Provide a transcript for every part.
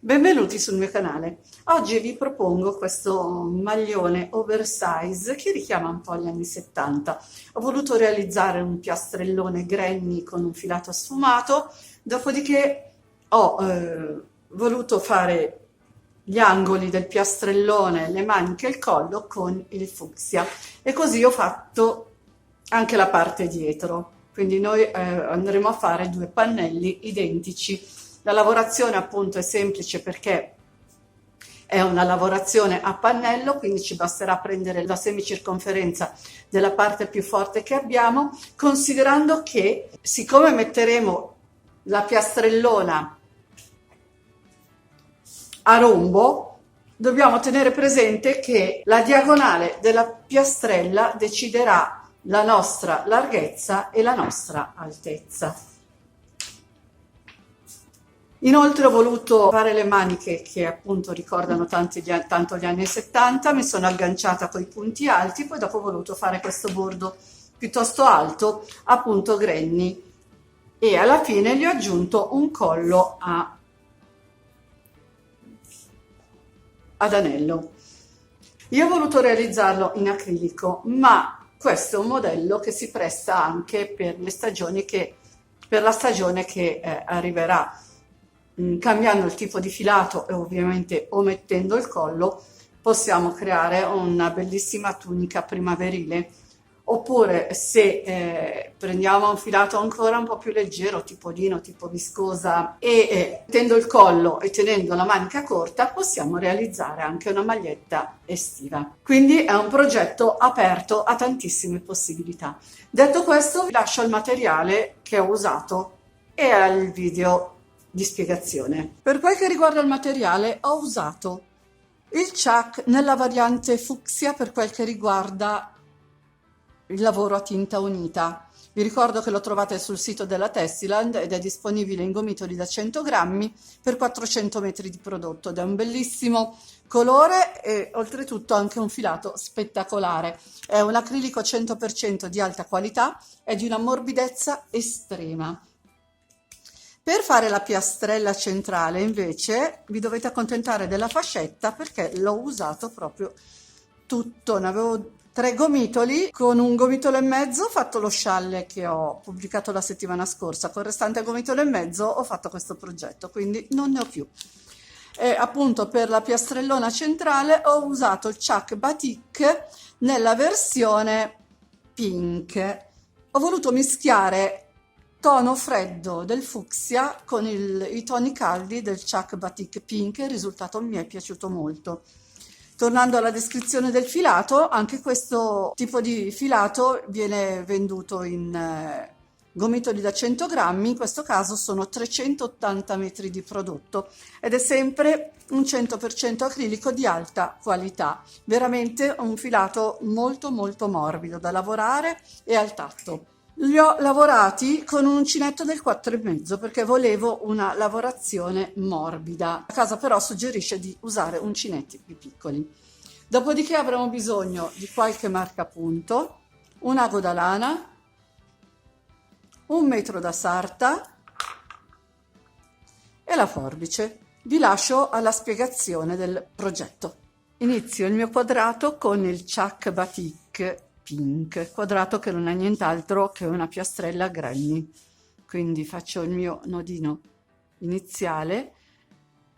Benvenuti sul mio canale. Oggi vi propongo questo maglione oversize che richiama un po' gli anni 70. Ho voluto realizzare un piastrellone granny con un filato sfumato, dopodiché ho voluto fare gli angoli del piastrellone, le maniche e il collo con il fucsia e così ho fatto anche la parte dietro. Quindi noi andremo a fare due pannelli identici. La lavorazione appunto è semplice perché è una lavorazione a pannello, quindi ci basterà prendere la semicirconferenza della parte più forte che abbiamo, considerando che siccome metteremo la piastrellona a rombo, dobbiamo tenere presente che la diagonale della piastrella deciderà la nostra larghezza e la nostra altezza. Inoltre ho voluto fare le maniche che appunto ricordano tanto gli anni 70, mi sono agganciata con i punti alti, poi dopo ho voluto fare questo bordo piuttosto alto, appunto granny, e alla fine gli ho aggiunto un collo ad anello. Io ho voluto realizzarlo in acrilico, ma questo è un modello che si presta anche per le stagioni per la stagione che arriverà. Cambiando il tipo di filato e ovviamente omettendo il collo, possiamo creare una bellissima tunica primaverile. Oppure se prendiamo un filato ancora un po' più leggero, tipo lino, tipo viscosa, e mettendo il collo e tenendo la manica corta, possiamo realizzare anche una maglietta estiva. Quindi è un progetto aperto a tantissime possibilità. Detto questo, vi lascio il materiale che ho usato e al video di spiegazione. Per quel che riguarda il materiale, ho usato il Chuck nella variante fucsia per quel che riguarda il lavoro a tinta unita. Vi ricordo che lo trovate sul sito della Tessiland ed è disponibile in gomitoli da 100 grammi per 400 metri di prodotto ed è un bellissimo colore e oltretutto anche un filato spettacolare. È un acrilico 100% di alta qualità e di una morbidezza estrema. Per fare la piastrella centrale invece vi dovete accontentare della fascetta perché l'ho usato proprio tutto, ne avevo 3 gomitoli, con un gomitolo e mezzo ho fatto lo scialle che ho pubblicato la settimana scorsa, con il restante gomitolo e mezzo ho fatto questo progetto, quindi non ne ho più. E appunto per la piastrellona centrale ho usato il Chuck Batik nella versione pink. Ho voluto mischiare tono freddo del fucsia con i toni caldi del Chuck Batik Pink, il risultato mi è piaciuto molto. Tornando alla descrizione del filato, anche questo tipo di filato viene venduto in gomitoli da 100 grammi, in questo caso sono 380 metri di prodotto ed è sempre un 100% acrilico di alta qualità, veramente un filato molto molto morbido da lavorare e al tatto. Li ho lavorati con un uncinetto del 4,5 perché volevo una lavorazione morbida. A casa però suggerisce di usare uncinetti più piccoli. Dopodiché avremo bisogno di qualche marcapunto, un ago da lana, un metro da sarta e la forbice. Vi lascio alla spiegazione del progetto. Inizio il mio quadrato con il Chuck Batik Pink, quadrato che non è nient'altro che una piastrella granny. Quindi faccio il mio nodino iniziale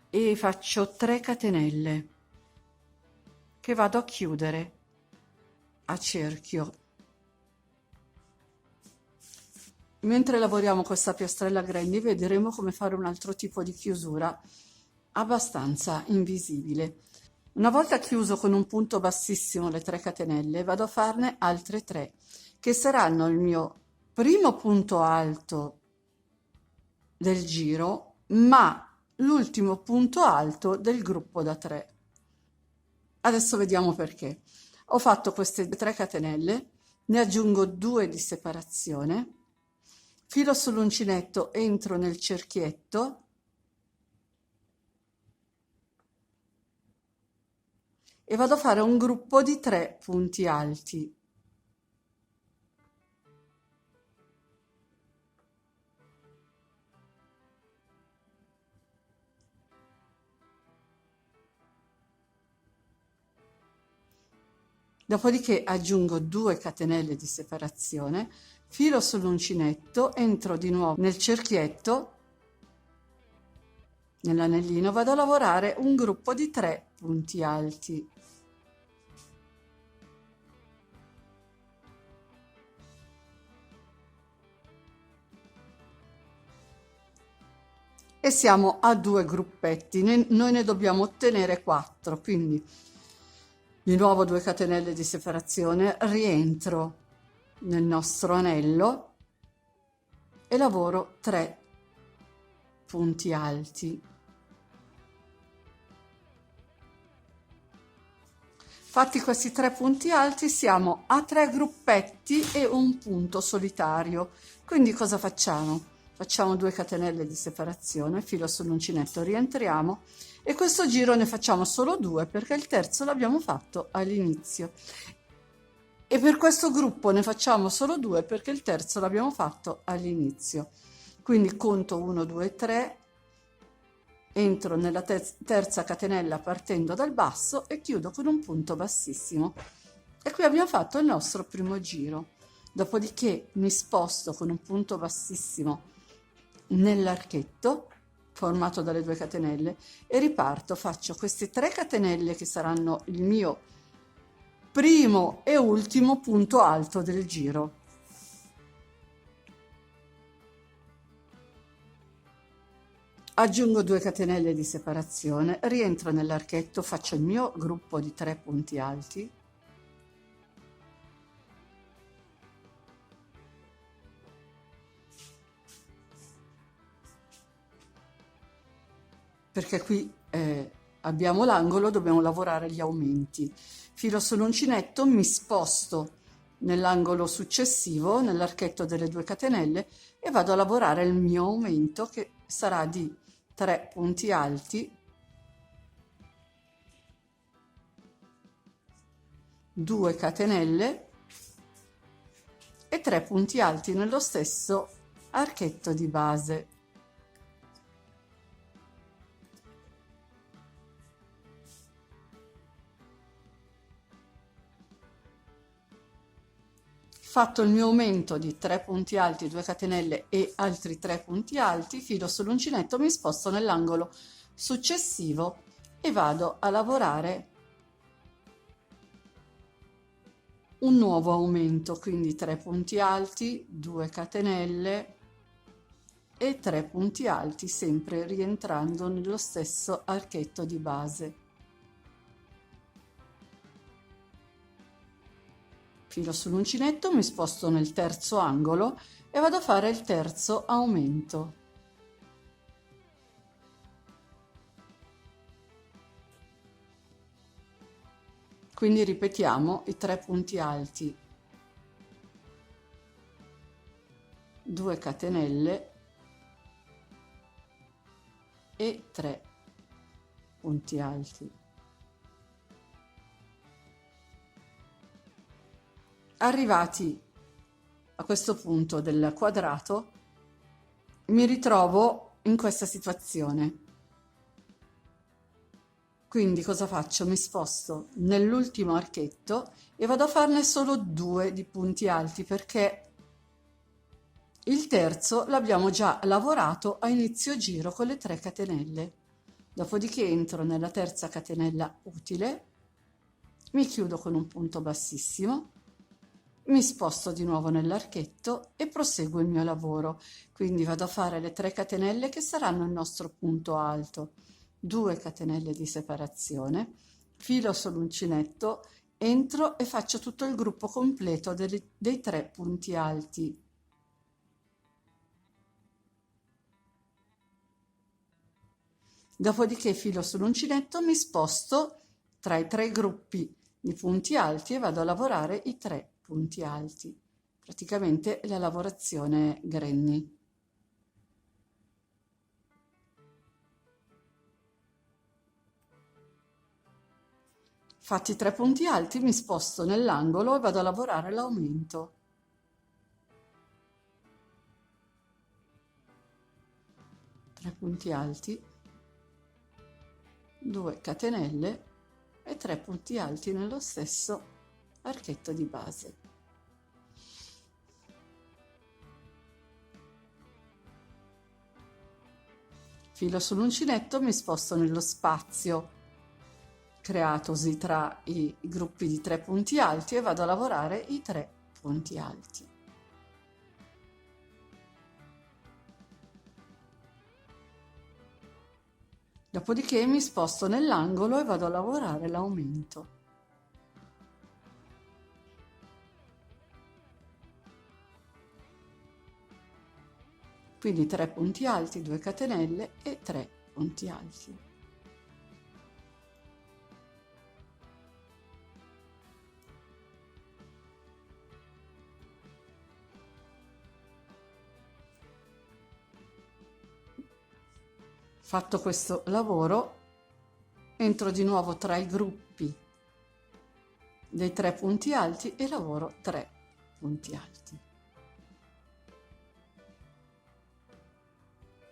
e faccio 3 catenelle che vado a chiudere a cerchio. Mentre lavoriamo questa piastrella granny vedremo come fare un altro tipo di chiusura abbastanza invisibile. Una volta chiuso con un punto bassissimo le 3 catenelle, vado a farne altre 3, che saranno il mio primo punto alto del giro, ma l'ultimo punto alto del gruppo da 3. Adesso vediamo perché. Ho fatto queste 3 catenelle, ne aggiungo 2 di separazione, filo sull'uncinetto, entro nel cerchietto, e vado a fare un gruppo di 3 punti alti. Dopodiché aggiungo 2 catenelle di separazione, filo sull'uncinetto, entro di nuovo nel cerchietto, nell'anellino, vado a lavorare un gruppo di 3 punti alti. E siamo a 2 gruppetti, noi ne dobbiamo ottenere 4, quindi di nuovo 2 catenelle di separazione, rientro nel nostro anello e lavoro 3 punti alti. Fatti questi 3 punti alti siamo a 3 gruppetti e un punto solitario. Quindi cosa facciamo? Facciamo 2 catenelle di separazione, filo sull'uncinetto, rientriamo e questo giro ne facciamo solo 2 perché il terzo l'abbiamo fatto all'inizio. E per questo gruppo ne facciamo solo 2 perché il terzo l'abbiamo fatto all'inizio. Quindi conto 1, 2, 3, entro nella terza catenella partendo dal basso e chiudo con un punto bassissimo. E qui abbiamo fatto il nostro primo giro. Dopodiché mi sposto con un punto bassissimo nell'archetto formato dalle 2 catenelle e riparto, faccio queste 3 catenelle che saranno il mio primo e ultimo punto alto del giro. Aggiungo 2 catenelle di separazione, rientro nell'archetto, faccio il mio gruppo di 3 punti alti, perché qui abbiamo l'angolo, dobbiamo lavorare gli aumenti. Filo sull'uncinetto, mi sposto nell'angolo successivo, nell'archetto delle 2 catenelle e vado a lavorare il mio aumento che sarà di 3 punti alti, 2 catenelle e 3 punti alti nello stesso archetto di base. Fatto il mio aumento di 3 punti alti, 2 catenelle e altri 3 punti alti, filo sull'uncinetto, mi sposto nell'angolo successivo e vado a lavorare un nuovo aumento, quindi 3 punti alti, 2 catenelle e 3 punti alti, sempre rientrando nello stesso archetto di base. Filo sull'uncinetto, mi sposto nel terzo angolo e vado a fare il terzo aumento. Quindi ripetiamo i 3 punti alti, 2 catenelle e 3 punti alti. Arrivati a questo punto del quadrato, mi ritrovo in questa situazione. Quindi cosa faccio? Mi sposto nell'ultimo archetto e vado a farne solo 2 di punti alti perché il terzo l'abbiamo già lavorato a inizio giro con le 3 catenelle. Dopodiché entro nella terza catenella utile, mi chiudo con un punto bassissimo, mi sposto di nuovo nell'archetto e proseguo il mio lavoro. Quindi vado a fare le 3 catenelle che saranno il nostro punto alto, 2 catenelle di separazione, filo sull'uncinetto, entro e faccio tutto il gruppo completo dei 3 punti alti. Dopodiché filo sull'uncinetto, mi sposto tra i 3 gruppi di punti alti e vado a lavorare i 3 punti alti, praticamente la lavorazione Granny. Fatti i 3 punti alti, mi sposto nell'angolo e vado a lavorare l'aumento. Tre punti alti, 2 catenelle e 3 punti alti nello stesso archetto di base. Filo sull'uncinetto, mi sposto nello spazio creatosi tra i gruppi di 3 punti alti e vado a lavorare i 3 punti alti. Dopodiché mi sposto nell'angolo e vado a lavorare l'aumento. Quindi 3 punti alti, 2 catenelle e 3 punti alti. Fatto questo lavoro, entro di nuovo tra i gruppi dei 3 punti alti e lavoro 3 punti alti.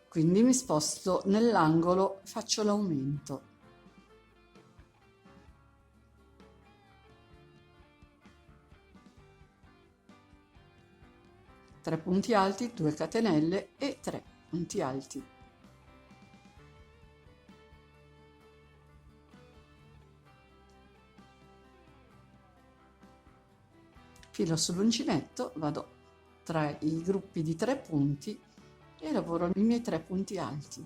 Quindi mi sposto nell'angolo, faccio l'aumento. Tre punti alti, 2 catenelle e 3 punti alti. Filo sull'uncinetto, vado tra i gruppi di 3 punti e lavoro i miei 3 punti alti.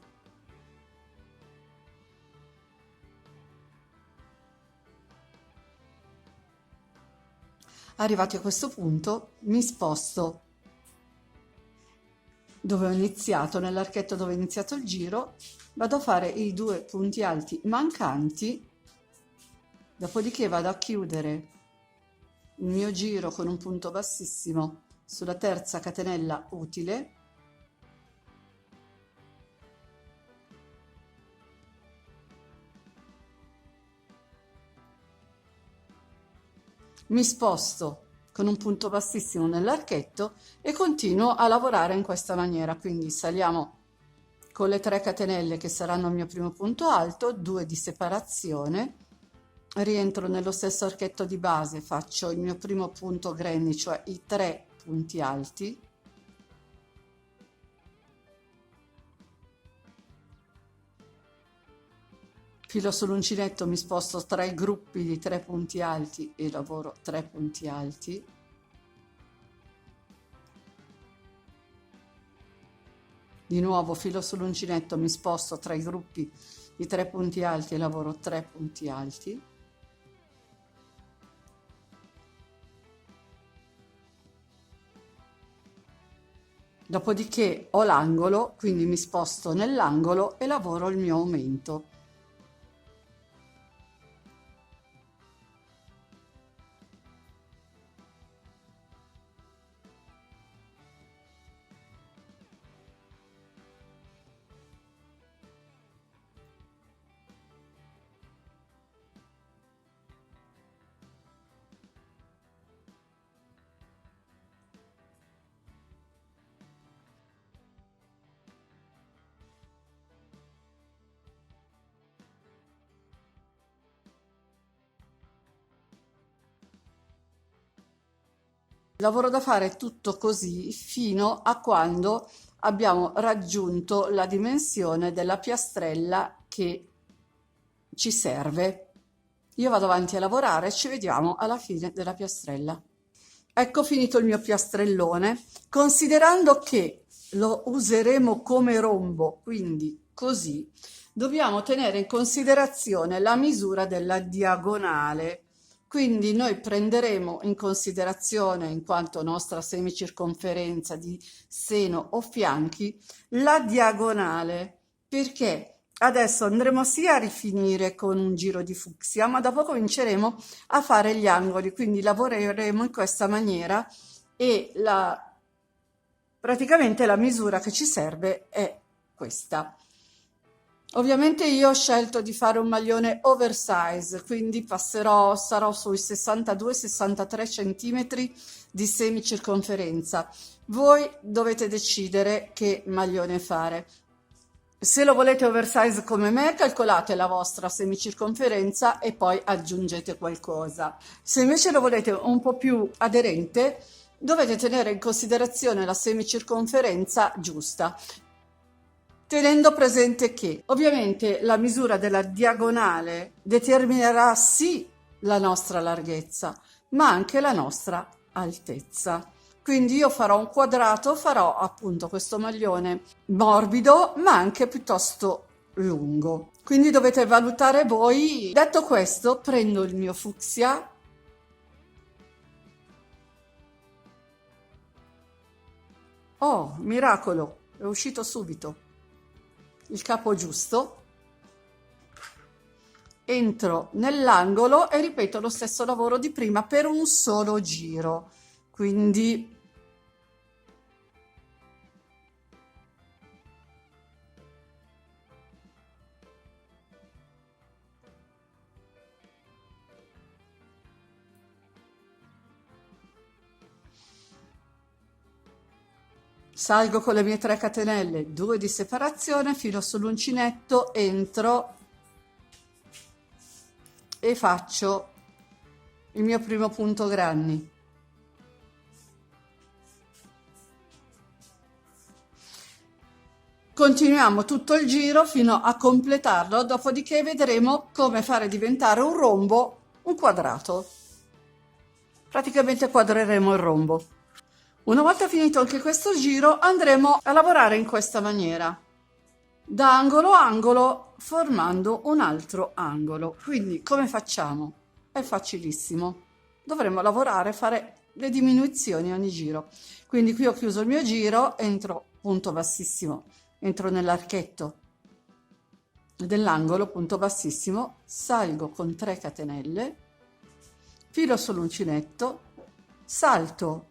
Arrivati a questo punto mi sposto dove ho iniziato, nell'archetto dove ho iniziato il giro, vado a fare i 2 punti alti mancanti, dopodiché vado a chiudere il mio giro con un punto bassissimo sulla terza catenella utile, mi sposto con un punto bassissimo nell'archetto e continuo a lavorare in questa maniera. Quindi saliamo con le 3 catenelle che saranno il mio primo punto alto, 2 di separazione, rientro nello stesso archetto di base, faccio il mio primo punto granny, cioè i 3 punti alti, filo sull'uncinetto, mi sposto tra i gruppi di 3 punti alti e lavoro 3 punti alti, di nuovo filo sull'uncinetto, mi sposto tra i gruppi di 3 punti alti e lavoro 3 punti alti, dopodiché ho l'angolo, quindi mi sposto nell'angolo e lavoro il mio aumento. Il lavoro da fare è tutto così fino a quando abbiamo raggiunto la dimensione della piastrella che ci serve. Io vado avanti a lavorare, ci vediamo alla fine della piastrella. Ecco finito il mio piastrellone, considerando che lo useremo come rombo, quindi così, dobbiamo tenere in considerazione la misura della diagonale. Quindi noi prenderemo in considerazione, in quanto nostra semicirconferenza di seno o fianchi, la diagonale, perché adesso andremo sia a rifinire con un giro di fucsia, ma dopo cominceremo a fare gli angoli, quindi lavoreremo in questa maniera e praticamente la misura che ci serve è questa. Ovviamente io ho scelto di fare un maglione oversize, quindi sarò sui 62-63 centimetri di semicirconferenza. Voi dovete decidere che maglione fare. Se lo volete oversize come me, calcolate la vostra semicirconferenza e poi aggiungete qualcosa. Se invece lo volete un po' più aderente, dovete tenere in considerazione la semicirconferenza giusta, tenendo presente che ovviamente la misura della diagonale determinerà sì la nostra larghezza, ma anche la nostra altezza. Quindi io farò un quadrato, farò appunto questo maglione morbido, ma anche piuttosto lungo. Quindi dovete valutare voi. Detto questo, prendo il mio fucsia. Oh, miracolo, è uscito subito il capo giusto. Entro nell'angolo e ripeto lo stesso lavoro di prima per un solo giro. Quindi salgo con le mie 3 catenelle, 2 di separazione, filo sull'uncinetto, entro e faccio il mio primo punto granny. Continuiamo tutto il giro fino a completarlo, dopodiché vedremo come fare diventare un rombo un quadrato. Praticamente quadreremo il rombo. Una volta finito anche questo giro andremo a lavorare in questa maniera, da angolo a angolo formando un altro angolo. Quindi come facciamo? È facilissimo, dovremo lavorare, fare le diminuzioni ogni giro. Quindi qui ho chiuso il mio giro, entro punto bassissimo, entro nell'archetto dell'angolo, punto bassissimo, salgo con 3 catenelle, filo sull'uncinetto, salto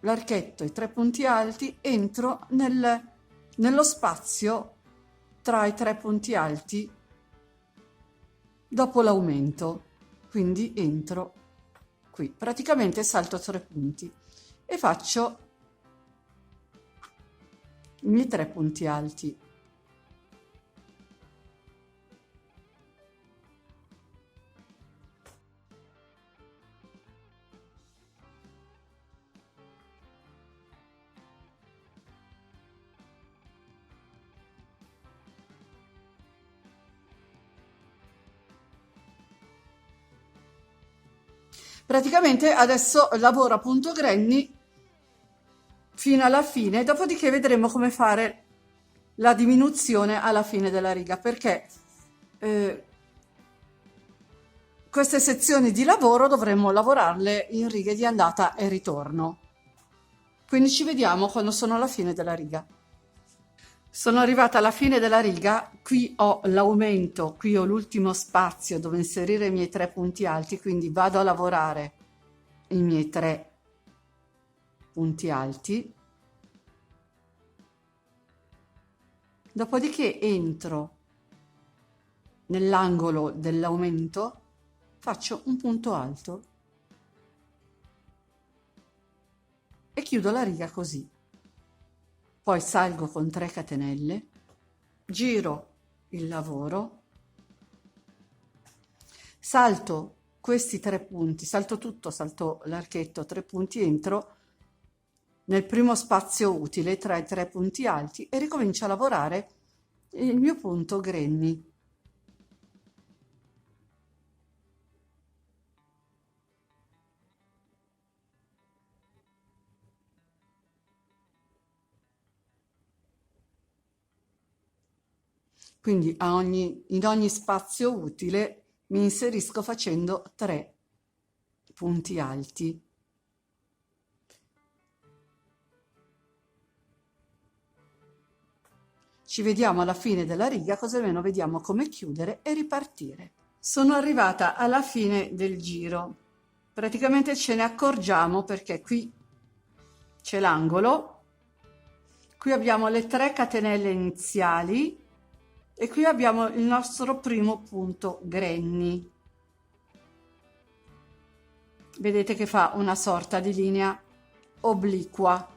l'archetto, i 3 punti alti, entro nello spazio tra i 3 punti alti dopo l'aumento, quindi entro qui, praticamente salto 3 punti e faccio i miei 3 punti alti. Praticamente adesso lavoro a punto granny fino alla fine, dopodiché vedremo come fare la diminuzione alla fine della riga, perché queste sezioni di lavoro dovremmo lavorarle in righe di andata e ritorno. Quindi ci vediamo quando sono alla fine della riga. Sono arrivata alla fine della riga, qui ho l'aumento, qui ho l'ultimo spazio dove inserire i miei 3 punti alti, quindi vado a lavorare i miei 3 punti alti, dopodiché entro nell'angolo dell'aumento, faccio un punto alto e chiudo la riga così. Poi salgo con 3 catenelle, giro il lavoro, salto questi 3 punti, salto tutto, salto l'archetto, 3 punti, entro nel primo spazio utile tra i 3 punti alti e ricomincio a lavorare il mio punto granny. Quindi in ogni spazio utile mi inserisco facendo 3 punti alti. Ci vediamo alla fine della riga, così almeno vediamo come chiudere e ripartire. Sono arrivata alla fine del giro. Praticamente ce ne accorgiamo perché qui c'è l'angolo, qui abbiamo le 3 catenelle iniziali e qui abbiamo il nostro primo punto granny. Vedete che fa una sorta di linea obliqua.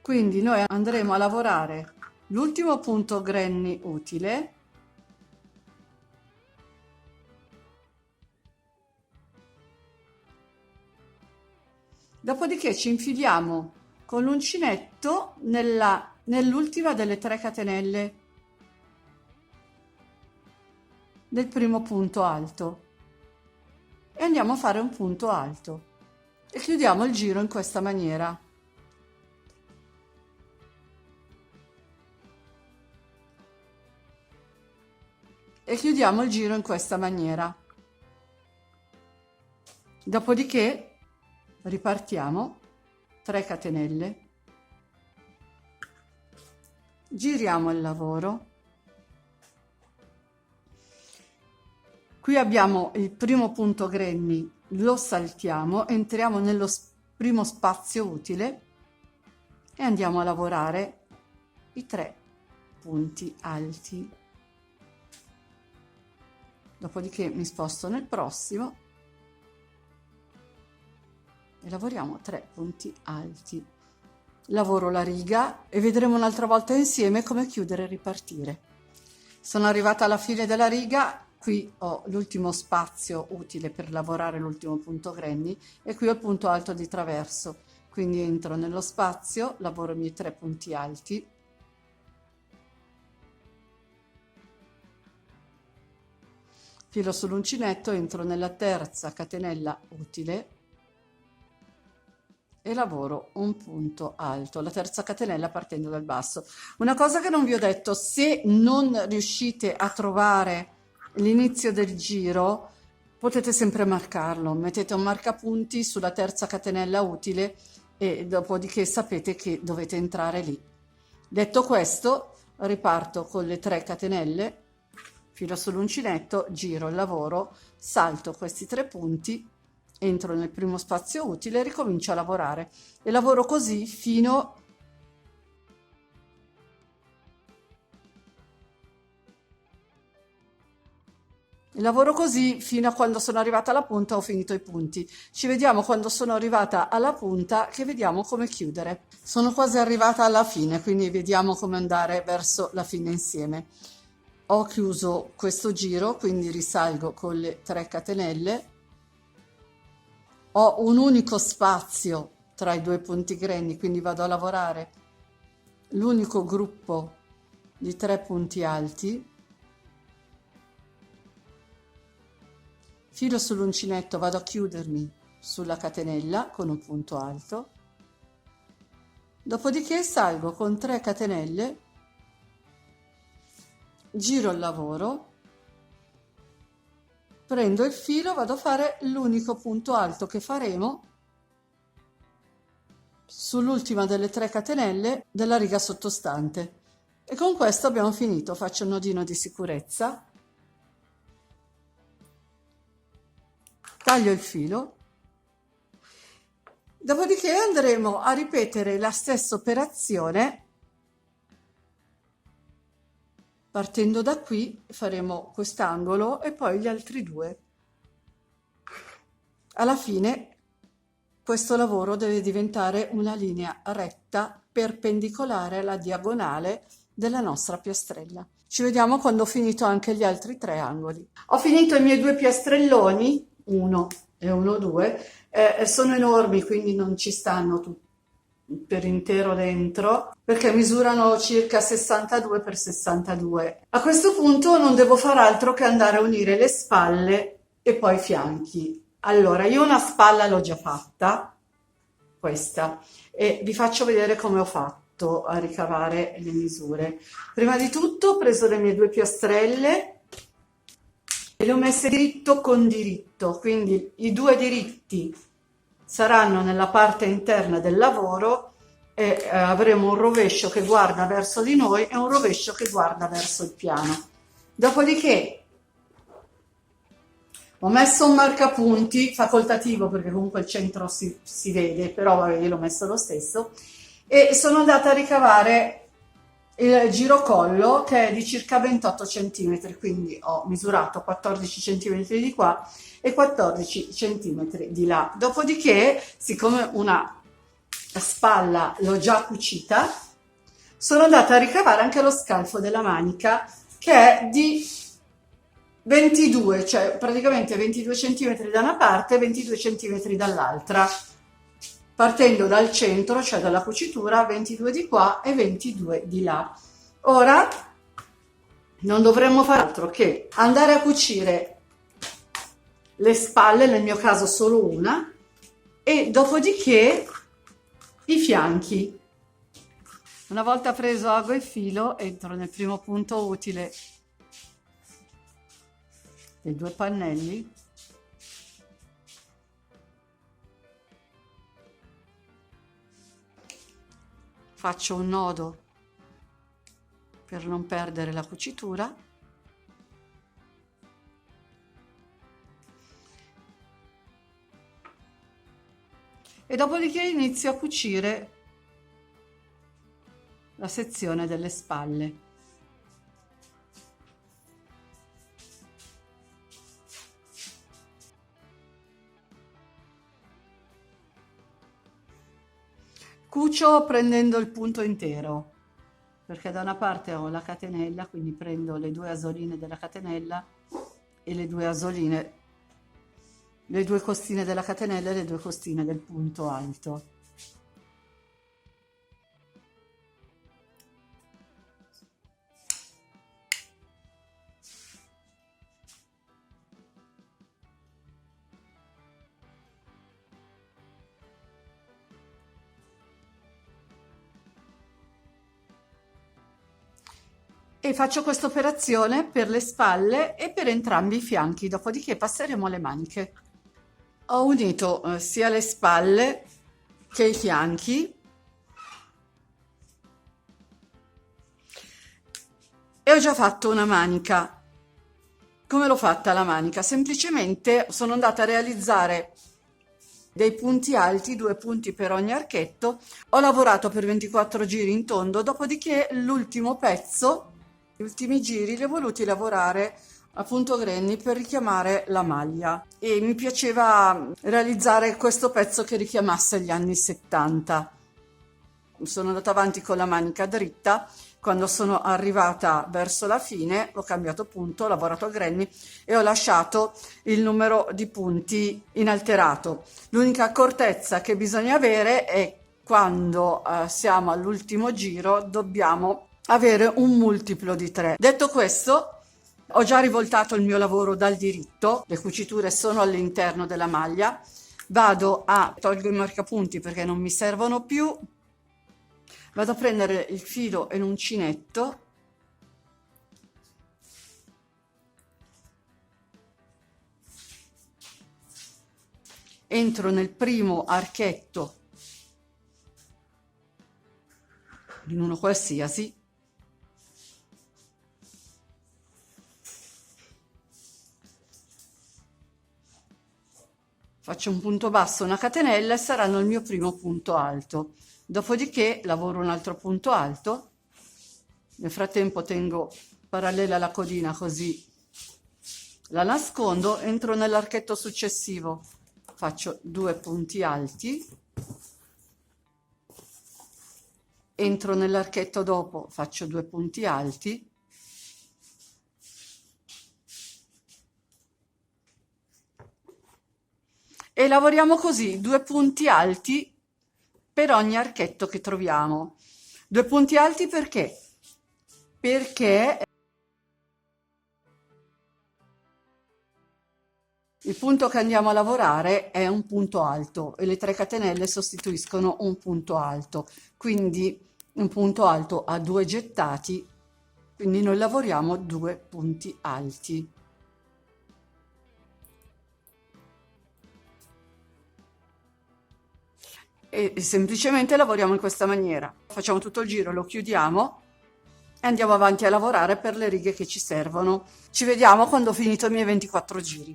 Quindi noi andremo a lavorare l'ultimo punto granny utile, dopodiché ci infiliamo con l'uncinetto nell'ultima delle 3 catenelle del primo punto alto e andiamo a fare un punto alto e chiudiamo il giro in questa maniera. E chiudiamo il giro in questa maniera. Dopodiché ripartiamo 3 catenelle, giriamo il lavoro. Qui abbiamo il primo punto granny, lo saltiamo, entriamo nello primo spazio utile e andiamo a lavorare i 3 punti alti. Dopodiché mi sposto nel prossimo e lavoriamo 3 punti alti. Lavoro la riga e vedremo un'altra volta insieme come chiudere e ripartire. Sono arrivata alla fine della riga. Qui ho l'ultimo spazio utile per lavorare l'ultimo punto granny e qui ho il punto alto di traverso, quindi entro nello spazio, lavoro i miei 3 punti alti, filo sull'uncinetto, entro nella terza catenella utile e lavoro un punto alto, la terza catenella partendo dal basso. Una cosa che non vi ho detto: se non riuscite a trovare l'inizio del giro potete sempre marcarlo, mettete un marcapunti sulla terza catenella utile e dopodiché sapete che dovete entrare lì. Detto questo, riparto con le 3 catenelle, filo sull'uncinetto, giro il lavoro, salto questi 3 punti, entro nel primo spazio utile e ricomincio a lavorare e lavoro così fino a quando sono arrivata alla punta, ho finito i punti. Ci vediamo quando sono arrivata alla punta, che vediamo come chiudere. Sono quasi arrivata alla fine, quindi vediamo come andare verso la fine insieme. Ho chiuso questo giro, quindi risalgo con le 3 catenelle. Ho un unico spazio tra i 2 punti granny, quindi vado a lavorare l'unico gruppo di 3 punti alti. Filo sull'uncinetto, vado a chiudermi sulla catenella con un punto alto, dopodiché salgo con 3 catenelle, giro il lavoro, prendo il filo, vado a fare l'unico punto alto che faremo sull'ultima delle 3 catenelle della riga sottostante e con questo abbiamo finito. Faccio un nodino di sicurezza, taglio il filo, dopodiché andremo a ripetere la stessa operazione partendo da qui. Faremo quest'angolo e poi gli altri 2. Alla fine questo lavoro deve diventare una linea retta perpendicolare alla diagonale della nostra piastrella. Ci vediamo quando ho finito anche gli altri 3 angoli. Ho finito i miei 2 piastrelloni, 1 e 1, 2, sono enormi, quindi non ci stanno per intero dentro, perché misurano circa 62 per 62. A questo punto non devo far altro che andare a unire le spalle e poi i fianchi. Allora, io una spalla l'ho già fatta, questa, e vi faccio vedere come ho fatto a ricavare le misure. Prima di tutto ho preso le mie 2 piastrelle e le ho messe diritto con diritto, quindi i 2 diritti saranno nella parte interna del lavoro e avremo un rovescio che guarda verso di noi e un rovescio che guarda verso il piano. Dopodiché ho messo un marcapunti facoltativo, perché comunque il centro si vede, però io l'ho messo lo stesso, e sono andata a ricavare il girocollo, che è di circa 28 cm, quindi ho misurato 14 cm di qua e 14 cm di là. Dopodiché, siccome una spalla l'ho già cucita, sono andata a ricavare anche lo scalfo della manica, che è di 22, cioè praticamente 22 cm da una parte e 22 cm dall'altra, partendo dal centro, cioè dalla cucitura, 22 di qua e 22 di là. Ora non dovremmo fare altro che andare a cucire le spalle, nel mio caso solo una, e dopodiché i fianchi. Una volta preso ago e filo, entro nel primo punto utile dei due pannelli, faccio un nodo per non perdere la cucitura e dopodiché inizio a cucire la sezione delle spalle. Cucio prendendo il punto intero, perché da una parte ho la catenella, quindi prendo le due asoline della catenella e le due asoline, le due costine della catenella e le due costine del punto alto. E faccio questa operazione per le spalle e per entrambi i fianchi, dopodiché passeremo alle maniche. Ho unito sia le spalle che i fianchi e ho già fatto una manica. Come l'ho fatta la manica? Semplicemente sono andata a realizzare dei punti alti, 2 punti per ogni archetto, ho lavorato per 24 giri in tondo, dopodiché l'ultimo pezzo, gli ultimi giri li ho voluti lavorare a punto grenni per richiamare la maglia e mi piaceva realizzare questo pezzo che richiamasse gli anni 70. Sono andata avanti con la manica dritta. Quando sono arrivata verso la fine ho cambiato punto, ho lavorato a grenni e ho lasciato il numero di punti inalterato. L'unica accortezza che bisogna avere è quando siamo all'ultimo giro dobbiamo avere un multiplo di 3. Detto questo, ho già rivoltato il mio lavoro dal diritto, le cuciture sono all'interno della maglia, vado a tolgo i marcapunti perché non mi servono più. Vado a prendere il filo e l'uncinetto entro nel primo archetto in uno qualsiasi, faccio un punto basso, una catenella e saranno il mio primo punto alto. Dopodiché lavoro un altro punto alto, nel frattempo tengo parallela la codina così la nascondo, entro nell'archetto successivo, faccio 2 punti alti, entro nell'archetto dopo, faccio 2 punti alti, e lavoriamo così, 2 punti alti per ogni archetto che troviamo. 2 punti alti perché? Perché il punto che andiamo a lavorare è un punto alto e le 3 catenelle sostituiscono un punto alto, quindi un punto alto ha 2 gettati, quindi noi lavoriamo 2 punti alti. E semplicemente lavoriamo in questa maniera. Facciamo tutto il giro, lo chiudiamo e andiamo avanti a lavorare per le righe che ci servono. Ci vediamo quando ho finito i miei 24 giri.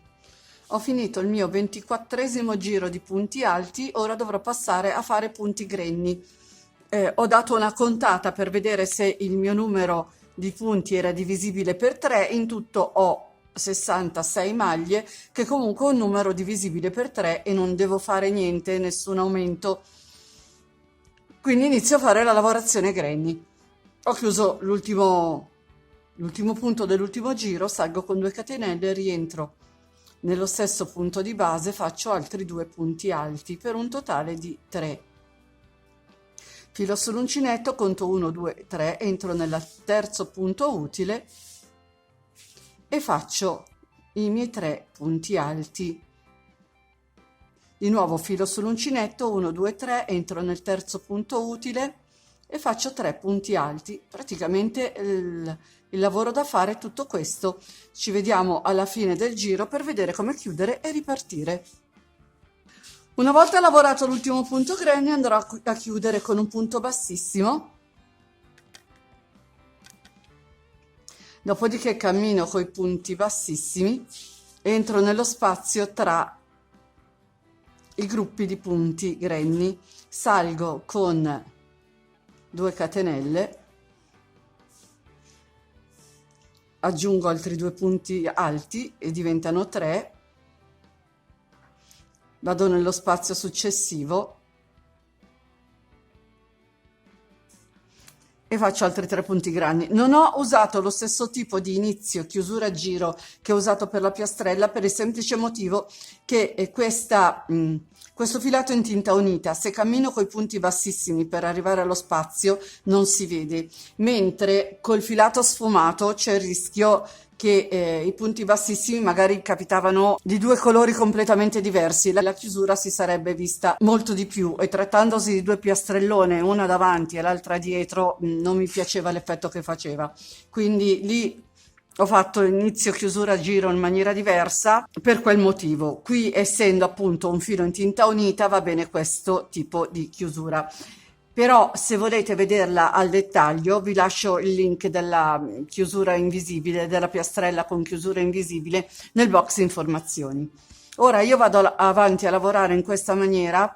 Ho finito il mio 24esimo giro di punti alti, ora dovrò passare a fare punti grenni. Ho dato una contata per vedere se il mio numero di punti era divisibile per 3, in tutto ho 66 maglie, che comunque è un numero divisibile per 3 e non devo fare niente, nessun aumento. Quindi inizio a fare la lavorazione granny. Ho chiuso l'ultimo punto dell'ultimo giro, salgo con 2 catenelle, rientro nello stesso punto di base, faccio altri 2 punti alti per un totale di 3. Filo sull'uncinetto, conto 1, 2, 3, entro nel terzo punto utile e faccio i miei 3 punti alti. Di nuovo filo sull'uncinetto, 1, 2, 3, entro nel terzo punto utile e faccio 3 punti alti. Praticamente il lavoro da fare è tutto questo. Ci vediamo alla fine del giro per vedere come chiudere e ripartire. Una volta lavorato l'ultimo punto granny andrò a chiudere con un punto bassissimo. Dopodiché cammino con i punti bassissimi, entro nello spazio tra i gruppi di punti granny, salgo con 2 catenelle, aggiungo altri 2 punti alti e diventano 3, vado nello spazio successivo e faccio altri 3 punti granny. Non ho usato lo stesso tipo di inizio, chiusura, giro che ho usato per la piastrella per il semplice motivo che questo filato è in tinta unita. Se cammino coi punti bassissimi per arrivare allo spazio non si vede, mentre col filato sfumato c'è il rischio che i punti bassissimi magari capitavano di 2 colori completamente diversi, la chiusura si sarebbe vista molto di più e trattandosi di 2 piastrellone, una davanti e l'altra dietro, non mi piaceva l'effetto che faceva, quindi lì ho fatto inizio, chiusura, giro in maniera diversa per quel motivo. Qui, essendo appunto un filo in tinta unita, va bene questo tipo di chiusura. Però se volete vederla al dettaglio vi lascio il link della chiusura invisibile, della piastrella con chiusura invisibile nel box informazioni. Ora io vado avanti a lavorare in questa maniera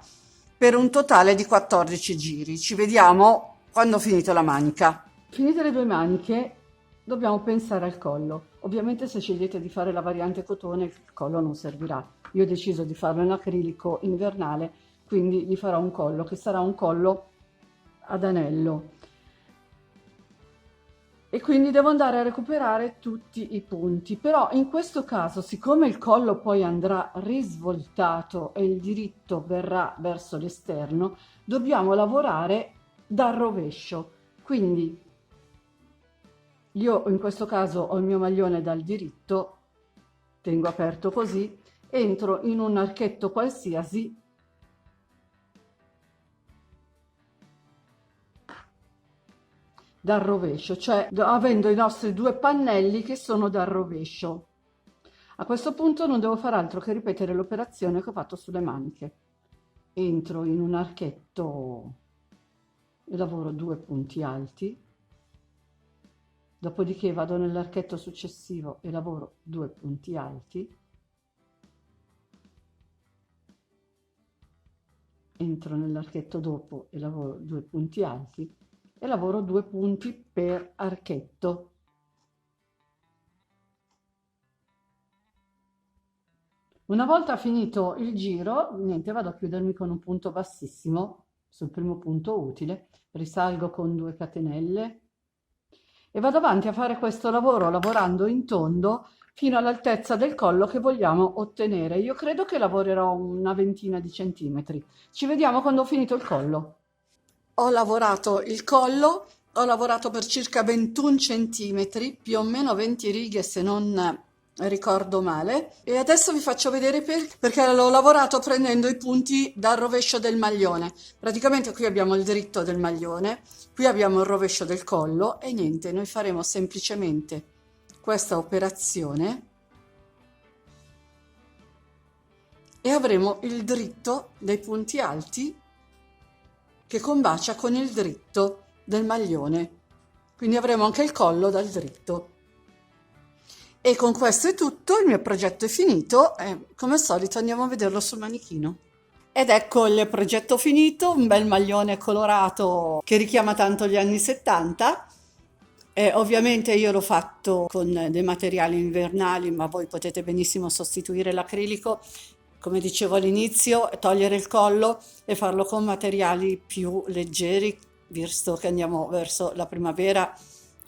per un totale di 14 giri. Ci vediamo quando ho finito la manica. Finite le 2 maniche dobbiamo pensare al collo. Ovviamente se scegliete di fare la variante cotone il collo non servirà. Io ho deciso di farlo in acrilico invernale, quindi gli farò un collo che sarà un collo ad anello e quindi devo andare a recuperare tutti i punti. Però in questo caso, siccome il collo poi andrà risvoltato e il diritto verrà verso l'esterno, dobbiamo lavorare dal rovescio. Quindi io in questo caso ho il mio maglione dal diritto, tengo aperto così, entro in un archetto qualsiasi dal rovescio, cioè avendo i nostri 2 pannelli che sono dal rovescio. A questo punto non devo fare altro che ripetere l'operazione che ho fatto sulle maniche. Entro in un archetto e lavoro 2 punti alti, dopodiché vado nell'archetto successivo e lavoro 2 punti alti, entro nell'archetto dopo e lavoro 2 punti alti e lavoro 2 punti per archetto. Una volta finito il giro, niente, vado a chiudermi con un punto bassissimo sul primo punto utile, risalgo con 2 catenelle e vado avanti a fare questo lavoro lavorando in tondo fino all'altezza del collo che vogliamo ottenere. Io credo che lavorerò una ventina di centimetri. Ci vediamo quando ho finito il collo. Ho lavorato il collo, ho lavorato per circa 21 centimetri, più o meno 20 righe se non ricordo male, e adesso vi faccio vedere perché l'ho lavorato prendendo i punti dal rovescio del maglione. Praticamente qui abbiamo il dritto del maglione, qui abbiamo il rovescio del collo e niente, noi faremo semplicemente questa operazione e avremo il dritto dei punti alti che combacia con il dritto del maglione, quindi avremo anche il collo dal dritto. E con questo è tutto, il mio progetto è finito e come al solito andiamo a vederlo sul manichino. Ed ecco il progetto finito, un bel maglione colorato che richiama tanto gli anni 70. Ovviamente io l'ho fatto con dei materiali invernali, ma voi potete benissimo sostituire l'acrilico come dicevo all'inizio, togliere il collo e farlo con materiali più leggeri, visto che andiamo verso la primavera,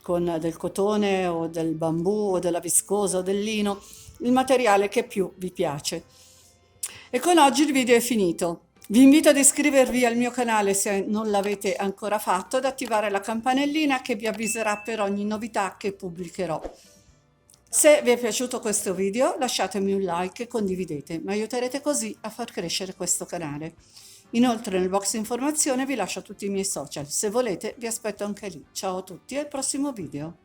con del cotone o del bambù o della viscosa o del lino, il materiale che più vi piace. E con oggi il video è finito. Vi invito ad iscrivervi al mio canale se non l'avete ancora fatto, ad attivare la campanellina che vi avviserà per ogni novità che pubblicherò. Se vi è piaciuto questo video lasciatemi un like e condividete, mi aiuterete così a far crescere questo canale. Inoltre nel box informazione vi lascio tutti i miei social, se volete vi aspetto anche lì. Ciao a tutti e al prossimo video.